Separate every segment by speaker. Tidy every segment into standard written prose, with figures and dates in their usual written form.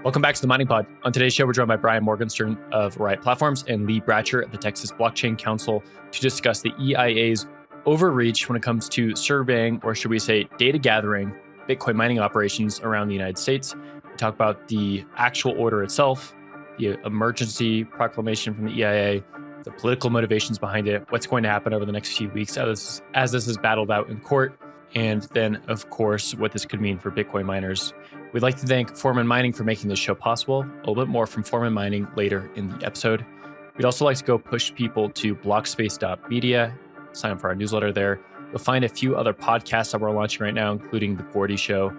Speaker 1: Welcome back to the Mining Pod. On today's show, we're joined by Brian Morgenstern of Riot Platforms and Lee Bratcher of the Texas Blockchain Council to discuss the EIA's overreach when it comes to surveying, or should we say data gathering, Bitcoin mining operations around the United States. We talk about the actual order itself, the emergency proclamation from the EIA, the political motivations behind it, what's going to happen over the next few weeks as this is battled out in court, and then, of course, what this could mean for Bitcoin miners. We'd like to thank Foreman Mining for making this show possible. A little bit more from Foreman Mining later in the episode. We'd also like to go push people to blockspace.media, sign up for our newsletter there. You'll find a few other podcasts that we're launching right now, including The Gordy Show.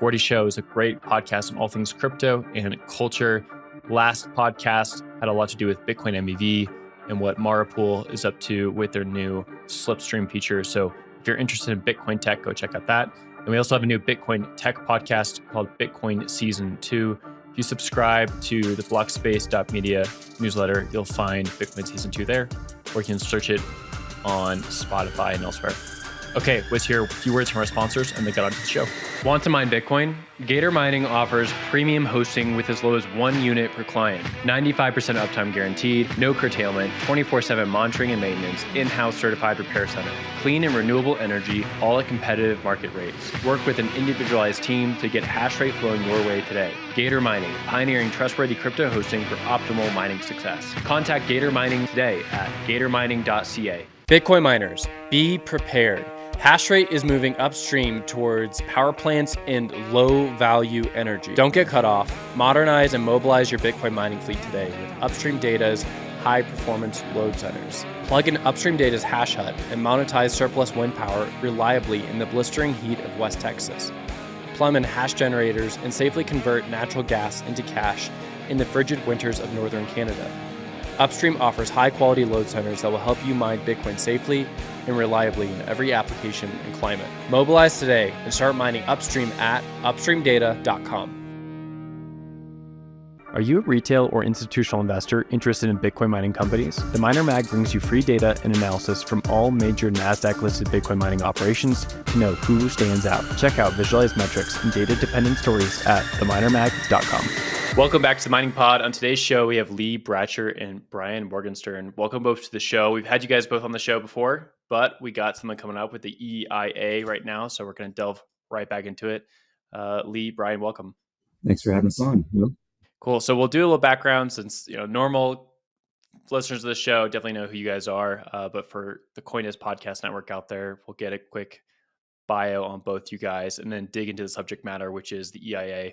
Speaker 1: Gordy Show is a great podcast on all things crypto and culture. Last podcast had a lot to do with Bitcoin MEV and what Marapool is up to with their new Slipstream feature. So if you're interested in Bitcoin tech, go check out that. And we also have a new Bitcoin tech podcast called Bitcoin Season 2. If you subscribe to the blockspace.media newsletter, you'll find Bitcoin Season 2 there, or you can search it on Spotify and elsewhere. Okay, let's hear a few words from our sponsors and then get on to the show. Want to mine Bitcoin? Gator Mining offers premium hosting with as low as 1 unit per client, 95% uptime guaranteed, no curtailment, 24/7 monitoring and maintenance, in-house certified repair center, clean and renewable energy, all at competitive market rates. Work with an individualized team to get hash rate flowing your way today. Gator Mining, pioneering trustworthy crypto hosting for optimal mining success. Contact Gator Mining today at gatormining.ca. Bitcoin miners, be prepared. Hash rate is moving upstream towards power plants and low-value energy. Don't get cut off. Modernize and mobilize your Bitcoin mining fleet today with Upstream Data's high-performance load centers. Plug in Upstream Data's hash hut and monetize surplus wind power reliably in the blistering heat of West Texas. Plumb in hash generators and safely convert natural gas into cash in the frigid winters of northern Canada. Upstream offers high-quality load centers that will help you mine Bitcoin safely and reliably in every application and climate. Mobilize today and start mining upstream at upstreamdata.com. Are you a retail or institutional investor interested in Bitcoin mining companies? The Miner Mag brings you free data and analysis from all major NASDAQ-listed Bitcoin mining operations to know who stands out. Check out visualized metrics and data-dependent stories at theminermag.com. Welcome back to the Mining Pod. On today's show, we have Lee Bratcher and Brian Morgenstern. Welcome both to the show. We've had you guys both on the show before, but we got something coming up with the EIA right now, so we're going to delve right back into it. Lee, Brian, welcome.
Speaker 2: Thanks for having us on. Yep.
Speaker 1: Cool. So we'll do a little background since normal listeners of the show definitely know who you guys are, but for the Coindesk Podcast Network out there, we'll get a quick bio on both you guys and then dig into the subject matter, which is the EIA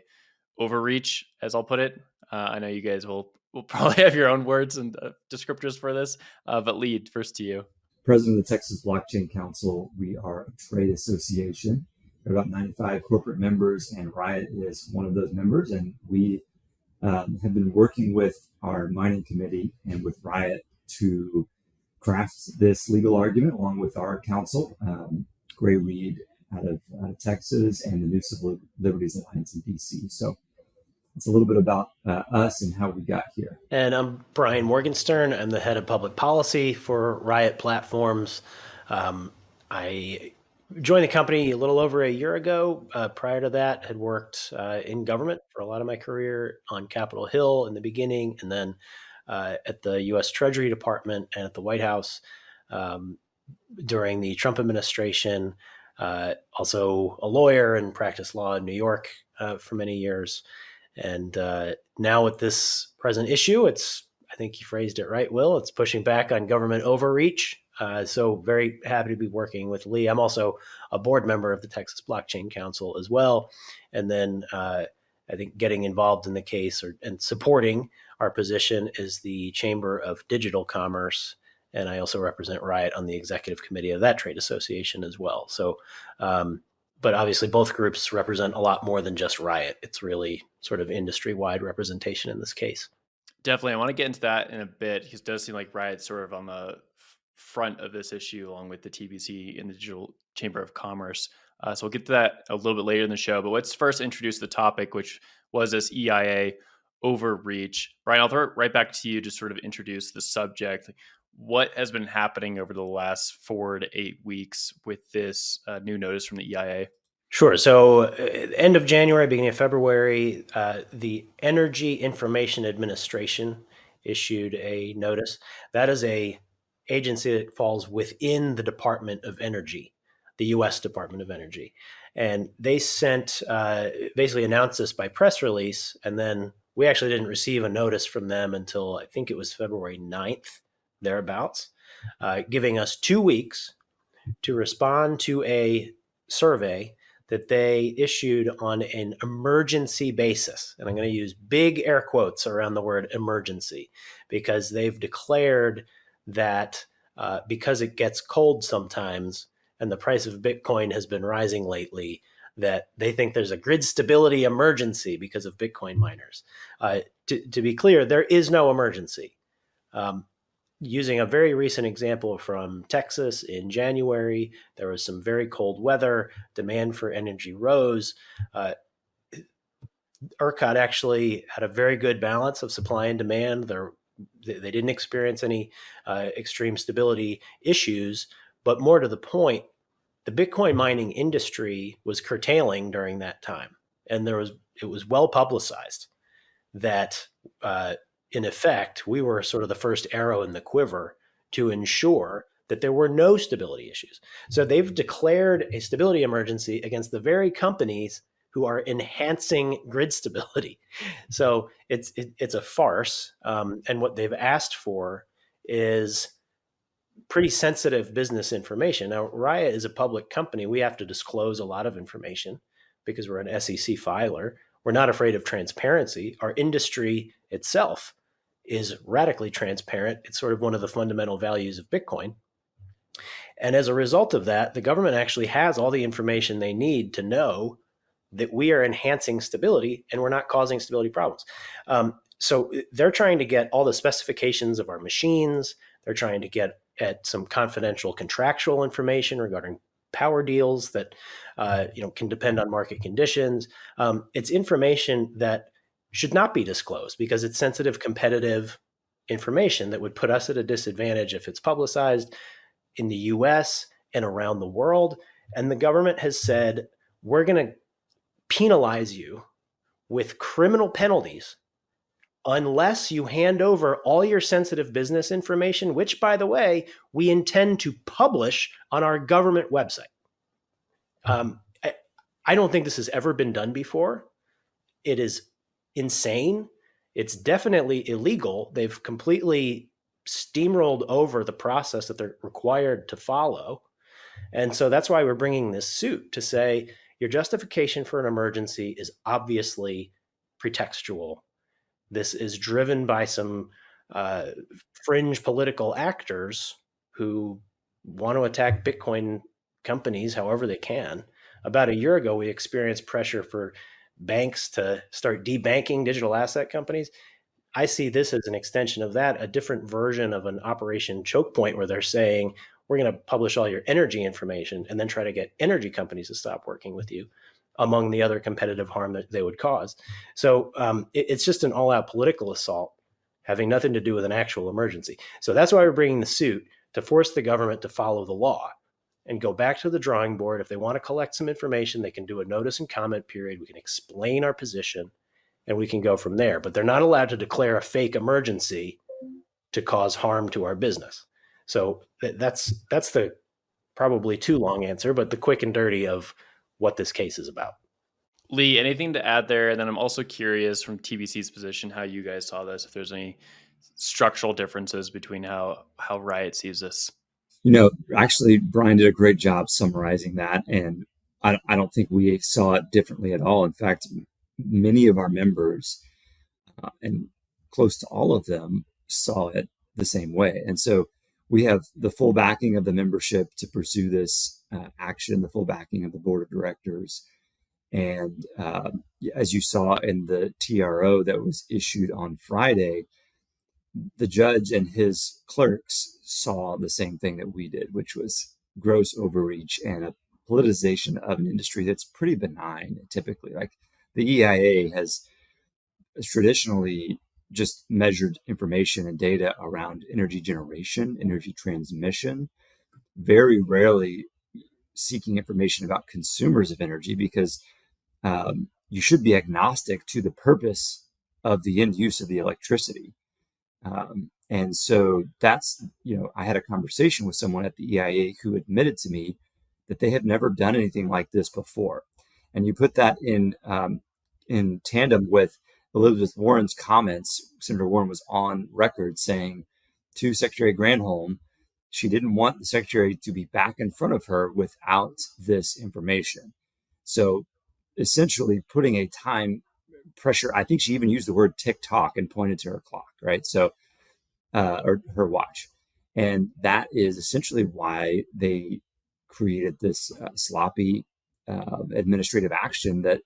Speaker 1: overreach, as I'll put it. I know you guys will probably have your own words and descriptors for this, but Lee, first to you.
Speaker 2: President of the Texas Blockchain Council. We are a trade association. There are about 95 corporate members, and Riot is one of those members. And we have been working with our mining committee and with Riot to craft this legal argument along with our counsel, Gray Reed out of Texas, and the New Civil Liberties Alliance in DC. So it's a little bit about us and how we got here.
Speaker 3: And I'm Brian Morgenstern. I'm the head of public policy for Riot Platforms. I joined the company a little over a year ago. Prior to that, had worked in government for a lot of my career on Capitol Hill in the beginning, and then at the U.S. Treasury Department and at the White House during the Trump administration. Also a lawyer and practiced law in New York for many years. And now with this present issue, I think you phrased it right, Will. It's pushing back on government overreach. So very happy to be working with Lee. I'm also a board member of the Texas Blockchain Council as well. And then I think getting involved in the case and supporting our position is the Chamber of Digital Commerce. And I also represent Riot on the executive committee of that trade association as well. So, but obviously both groups represent a lot more than just Riot. It's really sort of industry-wide representation in this case.
Speaker 1: Definitely. I want to get into that in a bit because it does seem like Riot's sort of on the front of this issue along with the TBC and the Digital Chamber of Commerce. So we'll get to that a little bit later in the show, but let's first introduce the topic, which was this EIA overreach. Brian, I'll throw it right back to you to sort of introduce the subject. What has been happening over the last 4 to 8 weeks with this new notice from the EIA?
Speaker 3: Sure. So, end of January, beginning of February, the Energy Information Administration issued a notice. That is a agency that falls within the Department of Energy, the U.S. Department of Energy, and they sent basically announced this by press release, and then we actually didn't receive a notice from them until I think it was February 9th, thereabouts, giving us 2 weeks to respond to a survey that they issued on an emergency basis. And I'm going to use big air quotes around the word emergency because they've declared that because it gets cold sometimes and the price of Bitcoin has been rising lately, that they think there's a grid stability emergency because of Bitcoin miners. To be clear, there is no emergency. Using a very recent example from Texas in January, there was some very cold weather, demand for energy rose. ERCOT actually had a very good balance of supply and demand. They didn't experience any extreme stability issues, but more to the point, the Bitcoin mining industry was curtailing during that time, and it was well publicized that in effect, we were sort of the first arrow in the quiver to ensure that there were no stability issues. So they've declared a stability emergency against the very companies who are enhancing grid stability. So it's a farce. And what they've asked for is pretty sensitive business information. Now, Riot is a public company. We have to disclose a lot of information because we're an SEC filer. We're not afraid of transparency. Our industry itself is radically transparent. It's sort of one of the fundamental values of Bitcoin. And as a result of that, the government actually has all the information they need to know that we are enhancing stability and we're not causing stability problems. So they're trying to get all the specifications of our machines. They're trying to get at some confidential contractual information regarding power deals that can depend on market conditions. It's information that should not be disclosed because it's sensitive, competitive information that would put us at a disadvantage if it's publicized in the US and around the world. And the government has said, we're going to penalize you with criminal penalties unless you hand over all your sensitive business information, which, by the way, we intend to publish on our government website. I don't think this has ever been done before. It is insane. It's definitely illegal. They've completely steamrolled over the process that they're required to follow. And so that's why we're bringing this suit to say your justification for an emergency is obviously pretextual. This is driven by some fringe political actors who want to attack Bitcoin companies however they can. About a year ago, we experienced pressure for banks to start debanking digital asset companies. I see this as an extension of that, a different version of an Operation Choke Point where they're saying, we're going to publish all your energy information and then try to get energy companies to stop working with you, among the other competitive harm that they would cause. So it's just an all-out political assault having nothing to do with an actual emergency. So that's why we're bringing the suit, to force the government to follow the law and go back to the drawing board. If they want to collect some information, they can do a notice and comment period. We can explain our position and we can go from there. But they're not allowed to declare a fake emergency to cause harm to our business. So that's the probably too long answer, but the quick and dirty of what this case is about.
Speaker 1: Lee, anything to add there? And then I'm also curious from TBC's position how you guys saw this, if there's any structural differences between how Riot sees this.
Speaker 2: Actually, Brian did a great job summarizing that, and I don't think we saw it differently at all. In fact, many of our members, and close to all of them, saw it the same way. And so we have the full backing of the membership to pursue this action, the full backing of the board of directors. And as you saw in the TRO that was issued on Friday, the judge and his clerks saw the same thing that we did, which was gross overreach and a politicization of an industry that's pretty benign typically. Like the EIA has traditionally just measured information and data around energy generation, energy transmission. Very rarely seeking information about consumers of energy, because you should be agnostic to the purpose of the end use of the electricity. And so that's, I had a conversation with someone at the EIA who admitted to me that they had never done anything like this before. And you put that in tandem with Elizabeth Warren's comments. Senator Warren was on record saying to Secretary Granholm, she didn't want the secretary to be back in front of her without this information. So essentially putting a time pressure, I think she even used the word tick-tock and pointed to her clock, right? So, or her watch. And that is essentially why they created this sloppy administrative action that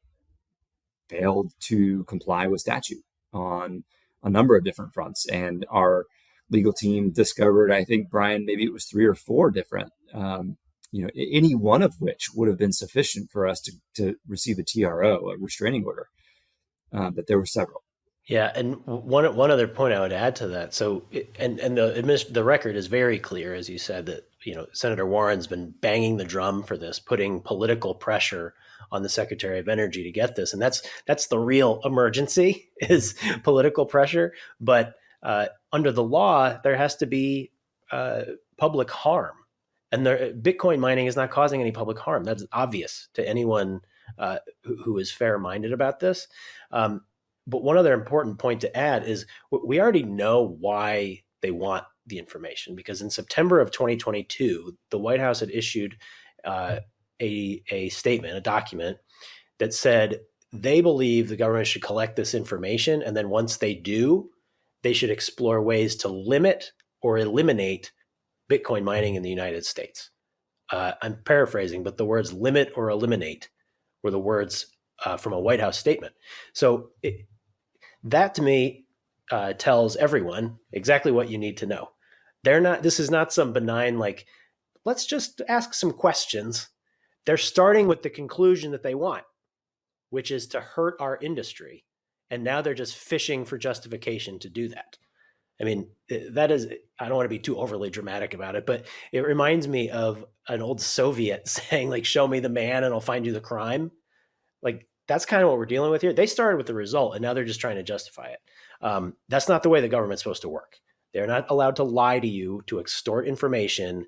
Speaker 2: failed to comply with statute on a number of different fronts. And our legal team discovered, I think, Brian, maybe it was 3 or 4 different, any one of which would have been sufficient for us to receive a TRO, a restraining order, but there were several.
Speaker 3: Yeah, and one other point I would add to that. So, the record is very clear, as you said, that Senator Warren's been banging the drum for this, putting political pressure on the Secretary of Energy to get this, and that's the real emergency is political pressure. But under the law, there has to be public harm, and Bitcoin mining is not causing any public harm. That's obvious to anyone who is fair-minded about this. But one other important point to add is we already know why they want the information, because in September of 2022, the White House had issued a statement, a document that said they believe the government should collect this information. And then once they do, they should explore ways to limit or eliminate Bitcoin mining in the United States. I'm paraphrasing, but the words limit or eliminate were the words from a White House statement. So that to me tells everyone exactly what you need to know. This is not some benign, let's just ask some questions. They're starting with the conclusion that they want, which is to hurt our industry. And now they're just fishing for justification to do that. I mean, that is, I don't want to be too overly dramatic about it, but it reminds me of an old Soviet saying, show me the man and I'll find you the crime. That's kind of what we're dealing with here. They started with the result and now they're just trying to justify it. That's not the way the government's supposed to work. They're not allowed to lie to you, to extort information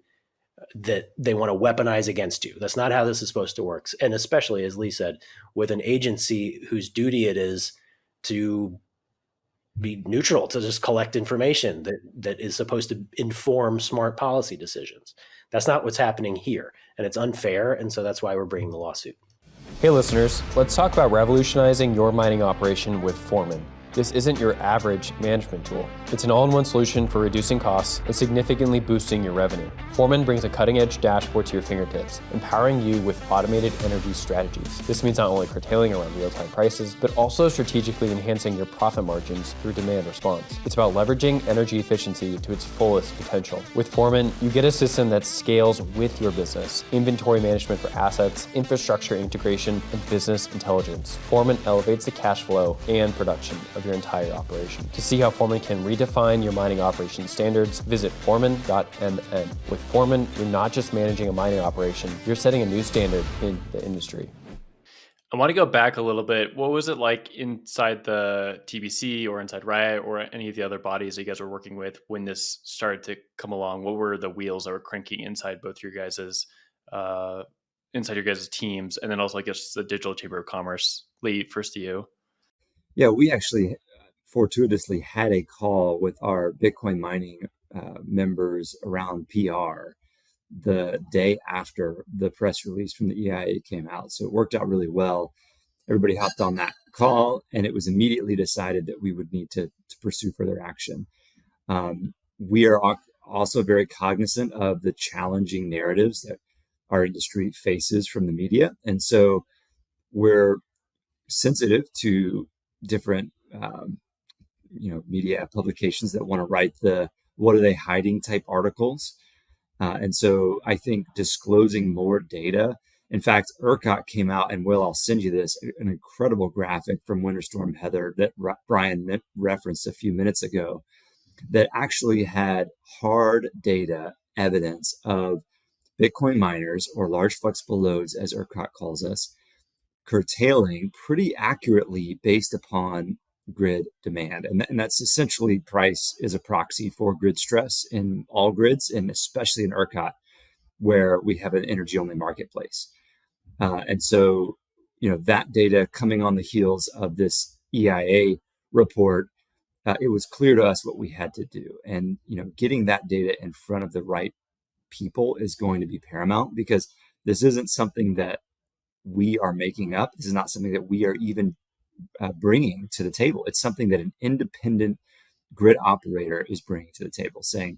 Speaker 3: that they want to weaponize against you. That's not how this is supposed to work. And especially, as Lee said, with an agency whose duty it is to be neutral, to just collect information that is supposed to inform smart policy decisions. That's not what's happening here. And it's unfair. And so that's why we're bringing the lawsuit.
Speaker 1: Hey listeners, let's talk about revolutionizing your mining operation with Foreman. This isn't your average management tool. It's an all-in-one solution for reducing costs and significantly boosting your revenue. Foreman brings a cutting-edge dashboard to your fingertips, empowering you with automated energy strategies. This means not only curtailing around real-time prices, but also strategically enhancing your profit margins through demand response. It's about leveraging energy efficiency to its fullest potential. With Foreman, you get a system that scales with your business, inventory management for assets, infrastructure integration, and business intelligence. Foreman elevates the cash flow and production of your entire operation. To see how Foreman can redefine your mining operation standards, visit foreman.mn. With Foreman, you're not just managing a mining operation, you're setting a new standard in the industry. I want to go back a little bit. What was it like inside the TBC or inside Riot or any of the other bodies that you guys were working with when this started to come along? What were the wheels that were cranking inside both your guys' teams, and then also, I guess, the Digital Chamber of Commerce? Lee, first to you.
Speaker 2: Yeah, we actually fortuitously had a call with our Bitcoin mining members around PR the day after the press release from the EIA came out. So it worked out really well. Everybody hopped on that call, and it was immediately decided that we would need to pursue further action. We are also very cognizant of the challenging narratives that our industry faces from the media. And so we're sensitive to different media publications that want to write the what are they hiding type articles. And so I think disclosing more data. In fact, ERCOT came out, and Will, I'll send you this, an incredible graphic from Winter Storm Heather that Brian referenced a few minutes ago that actually had hard data evidence of Bitcoin miners, or large flexible loads, as ERCOT calls us, curtailing pretty accurately based upon grid demand. And that's essentially price is a proxy for grid stress in all grids, and especially in ERCOT, where we have an energy-only marketplace. And so, that data coming on the heels of this EIA report, it was clear to us what we had to do. And, getting that data in front of the right people is going to be paramount, because this isn't something that we are making up. This is not something that we are even bringing to the table. It's something that an independent grid operator is bringing to the table, saying,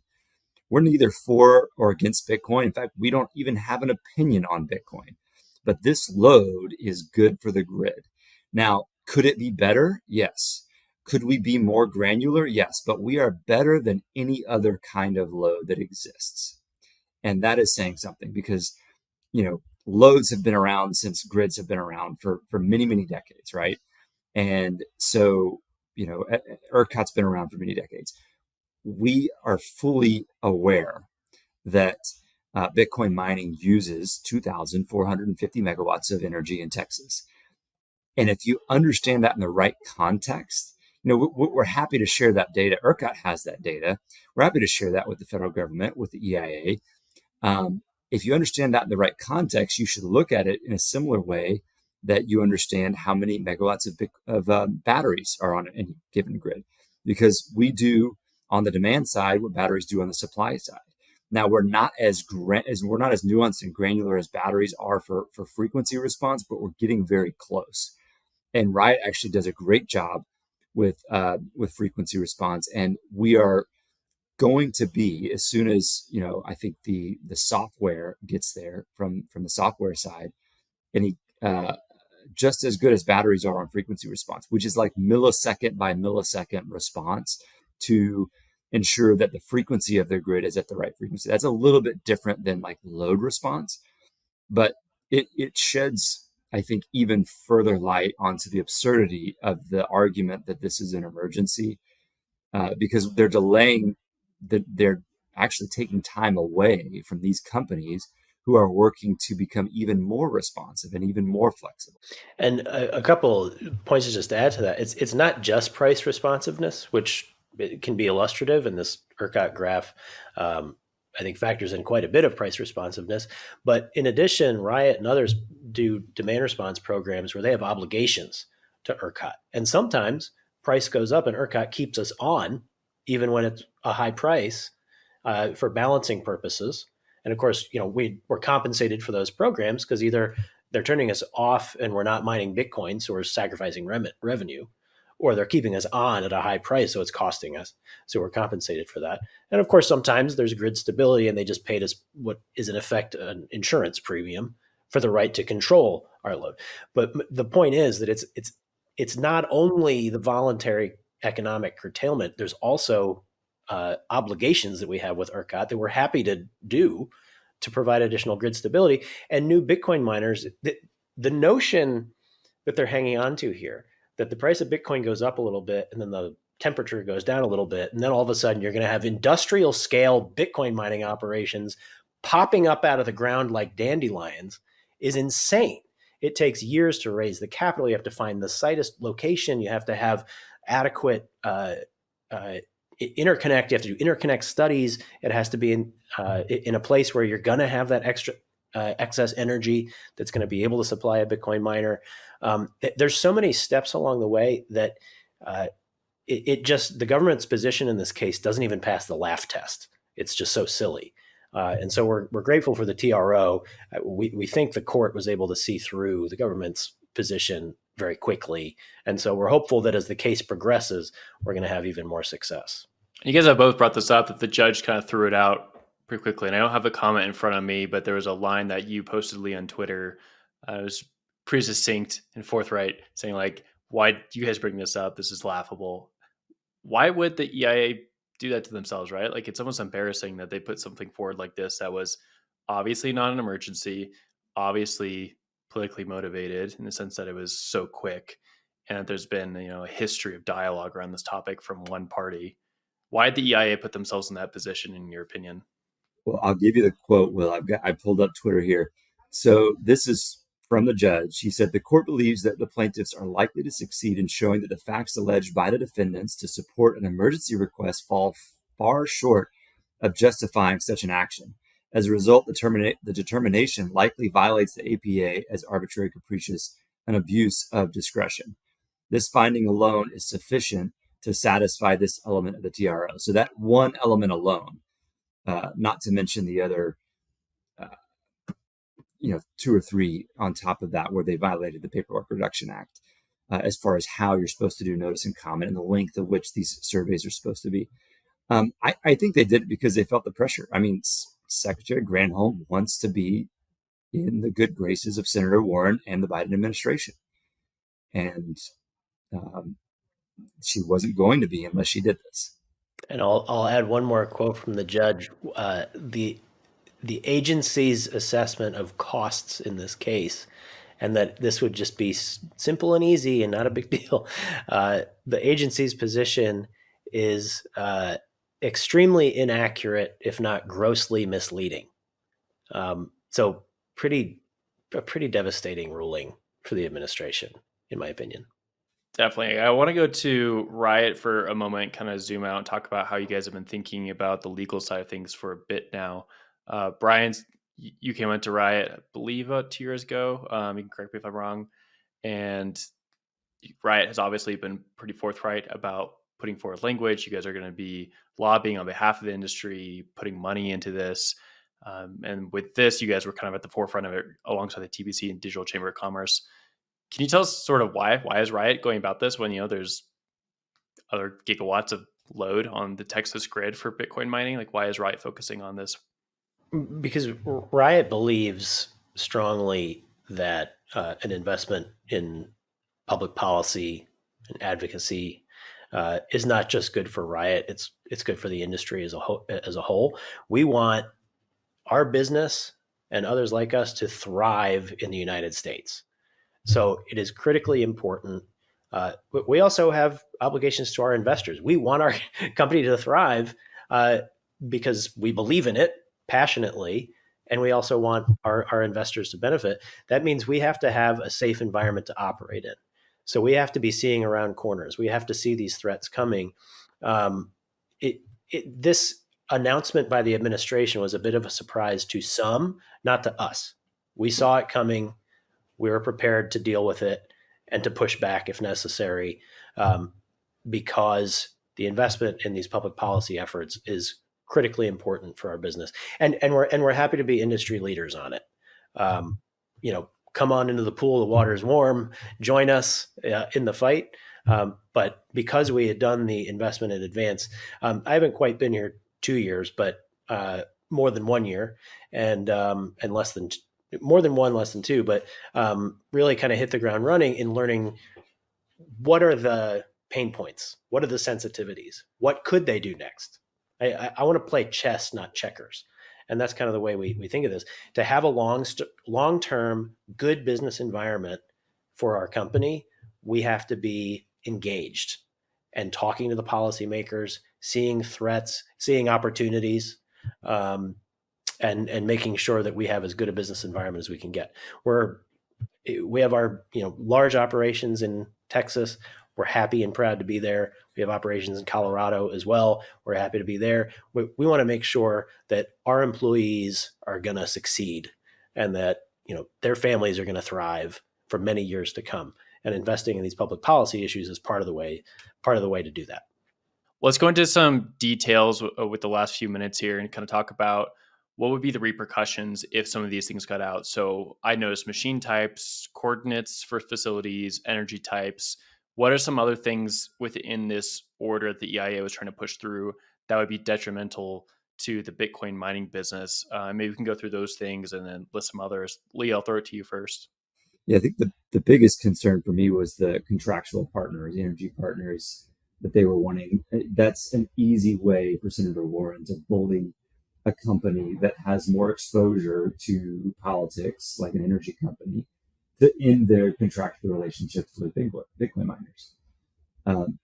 Speaker 2: we're neither for or against Bitcoin. In fact, we don't even have an opinion on Bitcoin, but this load is good for the grid. Now, could it be better? Yes. Could we be more granular? Yes, but we are better than any other kind of load that exists. And that is saying something, because, loads have been around since grids have been around for many, many decades, right? And so, ERCOT's been around for many decades. We are fully aware that Bitcoin mining uses 2,450 megawatts of energy in Texas. And if you understand that in the right context, we're happy to share that data. ERCOT has that data. We're happy to share that with the federal government, with the EIA. If you understand that in the right context, you should look at it in a similar way that you understand how many megawatts of batteries are on any given grid, because we do on the demand side what batteries do on the supply side. Now, we're not as nuanced and granular as batteries are for frequency response, but we're getting very close. And Riot actually does a great job with frequency response, and we are going to be, as soon as I think the software gets there from the software side, and just as good as batteries are on frequency response, which is like millisecond by millisecond response to ensure that the frequency of their grid is at the right frequency. That's a little bit different than like load response, but it sheds, I think, even further light onto the absurdity of the argument that this is an emergency, because they're delaying, they're actually taking time away from these companies who are working to become even more responsive and even more flexible.
Speaker 3: And a couple points just to add to that. It's not just price responsiveness, which it can be illustrative, and this ERCOT graph, I think, factors in quite a bit of price responsiveness. But in addition, Riot and others do demand response programs where they have obligations to ERCOT. And sometimes price goes up and ERCOT keeps us on, even when it's a high price, for balancing purposes. And of course, we're compensated for those programs because either they're turning us off and we're not mining Bitcoin, so we're sacrificing revenue, or they're keeping us on at a high price, so it's costing us. So we're compensated for that. And of course, sometimes there's grid stability and they just paid us what is in effect an insurance premium for the right to control our load. But the point is that it's not only the voluntary economic curtailment, there's also obligations that we have with ERCOT that we're happy to do to provide additional grid stability. And new Bitcoin miners, the notion that they're hanging on to here, that the price of Bitcoin goes up a little bit and then the temperature goes down a little bit, and then all of a sudden you're going to have industrial scale Bitcoin mining operations popping up out of the ground like dandelions, is insane. It takes years to raise the capital. You have to find the site location. You have to have adequate interconnect. You have to do interconnect studies. It has to be in a place where you're going to have that extra excess energy that's going to be able to supply a Bitcoin miner. There's so many steps along the way that the government's position in this case doesn't even pass the laugh test. It's just so silly. And so we're grateful for the TRO. We think the court was able to see through the government's position very quickly. And so we're hopeful that as the case progresses, we're going to have even more success.
Speaker 1: You guys have both brought this up, that the judge kind of threw it out pretty quickly. And I don't have a comment in front of me, but there was a line that you posted, Lee, on Twitter. It was pretty succinct and forthright, saying like, why do you guys bring this up? This is laughable. Why would the EIA do that to themselves, right? Like, it's almost embarrassing that they put something forward like this that was obviously not an emergency, obviously politically motivated in the sense that it was so quick, and that there's been a history of dialogue around this topic from one party. Why did the EIA put themselves in that position, in your opinion?
Speaker 2: Well, I'll give you the quote. Will, I pulled up Twitter here. So this is from the judge. He said the court believes that the plaintiffs are likely to succeed in showing that the facts alleged by the defendants to support an emergency request fall far short of justifying such an action. As a result, the determination likely violates the APA as arbitrary, capricious, and abuse of discretion. This finding alone is sufficient to satisfy this element of the TRO. So that one element alone, not to mention the other, two or three on top of that, where they violated the Paperwork Reduction Act, as far as how you're supposed to do notice and comment and the length of which these surveys are supposed to be. I think they did it because they felt the pressure. I mean, Secretary Granholm wants to be in the good graces of Senator Warren and the Biden administration. And she wasn't going to be unless she did this.
Speaker 3: And I'll add one more quote from the judge. The agency's assessment of costs in this case, and that this would just be simple and easy and not a big deal. The agency's position is extremely inaccurate, if not grossly misleading. So a pretty devastating ruling for the administration, in my opinion.
Speaker 1: Definitely. I want to go to Riot for a moment, kind of zoom out and talk about how you guys have been thinking about the legal side of things for a bit now. Brian, you came into Riot, I believe, 2 years ago. You can correct me if I'm wrong. And Riot has obviously been pretty forthright about putting forward language. You guys are going to be lobbying on behalf of the industry, putting money into this. And with this, you guys were kind of at the forefront of it alongside the TBC and Digital Chamber of Commerce. Can you tell us sort of why is Riot going about this when, there's other gigawatts of load on the Texas grid for Bitcoin mining? Like, why is Riot focusing on this?
Speaker 3: Because Riot believes strongly that an investment in public policy and advocacy is not just good for Riot; it's good for the industry as a whole. We want our business and others like us to thrive in the United States. So it is critically important. But we also have obligations to our investors. We want our company to thrive because we believe in it passionately, and we also want our investors to benefit. That means we have to have a safe environment to operate in. So we have to be seeing around corners. We have to see these threats coming. This announcement by the administration was a bit of a surprise to some, not to us. We saw it coming. We were prepared to deal with it and to push back if necessary, because the investment in these public policy efforts is critically important for our business, and we're happy to be industry leaders on it. Come on into the pool. The water's warm. Join us in the fight. But because we had done the investment in advance, I haven't quite been here 2 years, but more than 1 year, and less than less than two, but really kind of hit the ground running in learning what are the pain points, what are the sensitivities, what could they do next. I want to play chess, not checkers. And that's kind of the way we think of this. To have a long-term good business environment for our company, we have to be engaged and talking to the policymakers, seeing threats, seeing opportunities, and making sure that we have as good a business environment as we can get. We have our large operations in Texas. We're happy and proud to be there. We have operations in Colorado as well. We're happy to be there. We want to make sure that our employees are going to succeed and that their families are going to thrive for many years to come. And investing in these public policy issues is part of the way to do that.
Speaker 1: Let's go into some details with the last few minutes here and kind of talk about what would be the repercussions if some of these things got out. So I noticed machine types, coordinates for facilities, energy types. What are some other things within this order that the EIA was trying to push through that would be detrimental to the Bitcoin mining business? Maybe we can go through those things and then list some others. Lee, I'll throw it to you first.
Speaker 2: Yeah, I think the biggest concern for me was the contractual partners, the energy partners that they were wanting. That's an easy way for Senator Warren to bully a company that has more exposure to politics, like an energy company, to end their contractual relationships with Bitcoin miners.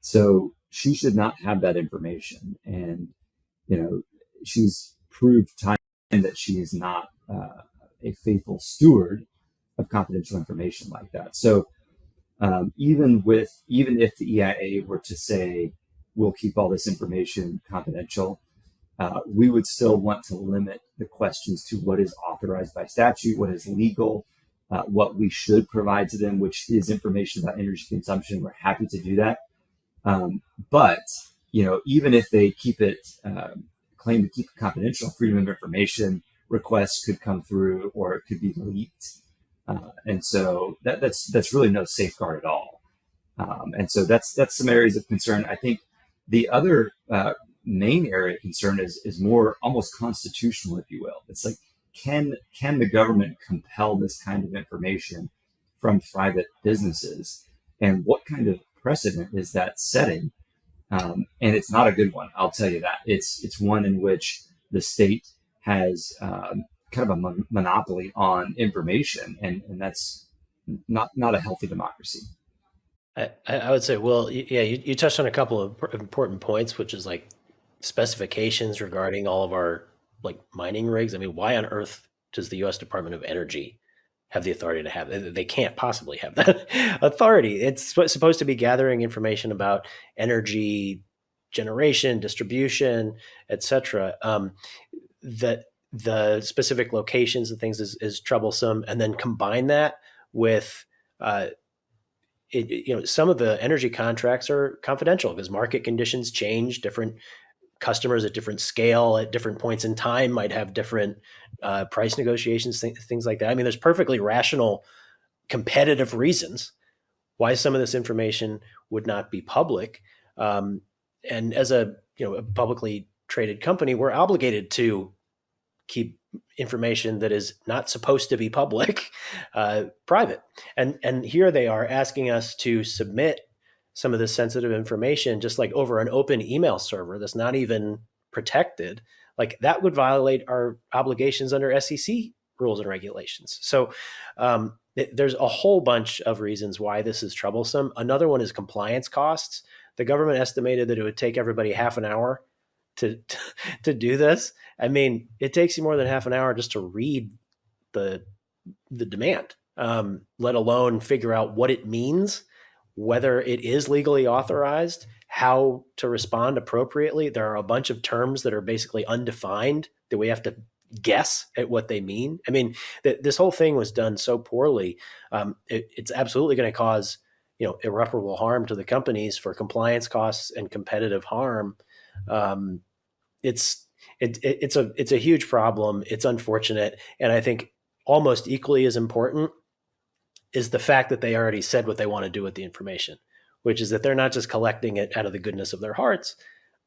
Speaker 2: So she should not have that information. And, she's proved time and that she is not a faithful steward of confidential information like that. So even if the EIA were to say we'll keep all this information confidential, we would still want to limit the questions to what is authorized by statute, what is legal, what we should provide to them, which is information about energy consumption. We're happy to do that. But even if they claim to keep it confidential, freedom of information requests could come through, or it could be leaked. And so that's really no safeguard at all. And so that's some areas of concern. I think the other main area of concern is more almost constitutional, if you will. It's like, can the government compel this kind of information from private businesses? And what kind of precedent is that setting? And it's not a good one, I'll tell you that. It's one in which the state has kind of a monopoly on information, and that's not a healthy democracy.
Speaker 3: I would say, well, yeah, you touched on a couple of important points, which is like specifications regarding all of our like mining rigs. I mean, why on earth does the U.S. Department of Energy have the authority to have it? They can't possibly have that authority. It's supposed to be gathering information about energy generation, distribution, etc. That the specific locations and things is troublesome, and then combine that with some of the energy contracts are confidential because market conditions change. Different customers at different scale at different points in time might have different price negotiations, things like that. I mean, there's perfectly rational competitive reasons why some of this information would not be public. And as a publicly traded company, we're obligated to keep information that is not supposed to be public private. And here they are asking us to submit some of this sensitive information just like over an open email server that's not even protected. Like that would violate our obligations under SEC rules and regulations. So there's a whole bunch of reasons why this is troublesome. Another one is compliance costs. The government estimated that it would take everybody half an hour to do this. I mean, it takes you more than half an hour just to read the demand, let alone figure out what it means, whether it is legally authorized, how to respond appropriately. There are a bunch of terms that are basically undefined that we have to guess at what they mean. I mean, this whole thing was done so poorly. It's absolutely going to cause irreparable harm to the companies for compliance costs and competitive harm. It's a huge problem. It's unfortunate. And I think almost equally as important is the fact that they already said what they want to do with the information, which is that they're not just collecting it out of the goodness of their hearts.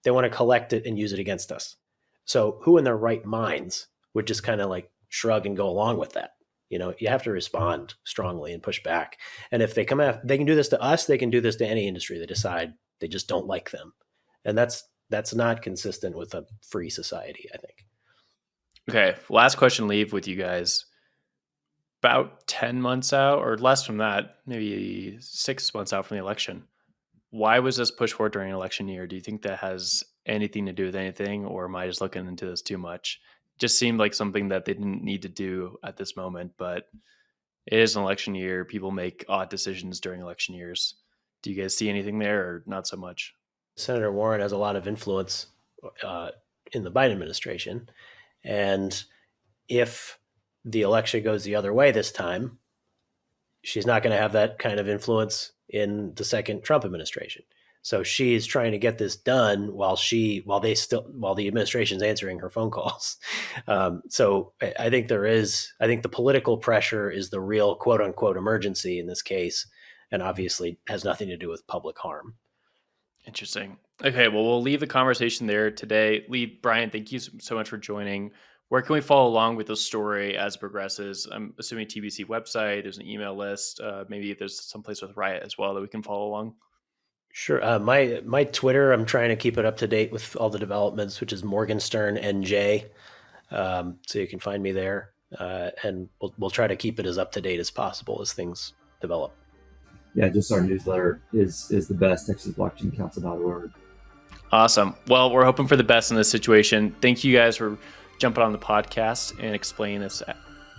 Speaker 3: They want to collect it and use it against us. So who in their right minds would just kind of like shrug and go along with that? You have to respond strongly and push back. And if they come after, they can do this to us. They can do this to any industry they decide they just don't like them. And that's not consistent with a free society, I think.
Speaker 1: Okay, last question, leave with you guys. About 10 months out, or less from that, maybe 6 months out from the election. Why was this pushed forward during an election year? Do you think that has anything to do with anything, or am I just looking into this too much? It just seemed like something that they didn't need to do at this moment, but it is an election year. People make odd decisions during election years. Do you guys see anything there, or not so much?
Speaker 3: Senator Warren has a lot of influence in the Biden administration. And if the election goes the other way this time, she's not going to have that kind of influence in the second Trump administration. So she's trying to get this done while the administration's answering her phone calls. So I think the political pressure is the real quote unquote emergency in this case, and obviously has nothing to do with public harm.
Speaker 1: Interesting. Okay, well, we'll leave the conversation there today. Lee, Brian, thank you so much for joining. Where can we follow along with the story as it progresses? I'm assuming TBC website, there's an email list. Maybe there's someplace with Riot as well that we can follow along.
Speaker 3: Sure. My Twitter, I'm trying to keep it up to date with all the developments, which is Morgenstern NJ. So you can find me there, and we'll try to keep it as up to date as possible as things develop.
Speaker 2: Yeah, just our newsletter is the best, TexasBlockchainCouncil.org.
Speaker 1: Awesome. Well, we're hoping for the best in this situation. Thank you guys for jumping on the podcast and explaining this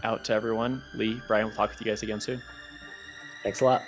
Speaker 1: out to everyone. Lee, Brian, we'll talk with you guys again soon.
Speaker 3: Thanks a lot.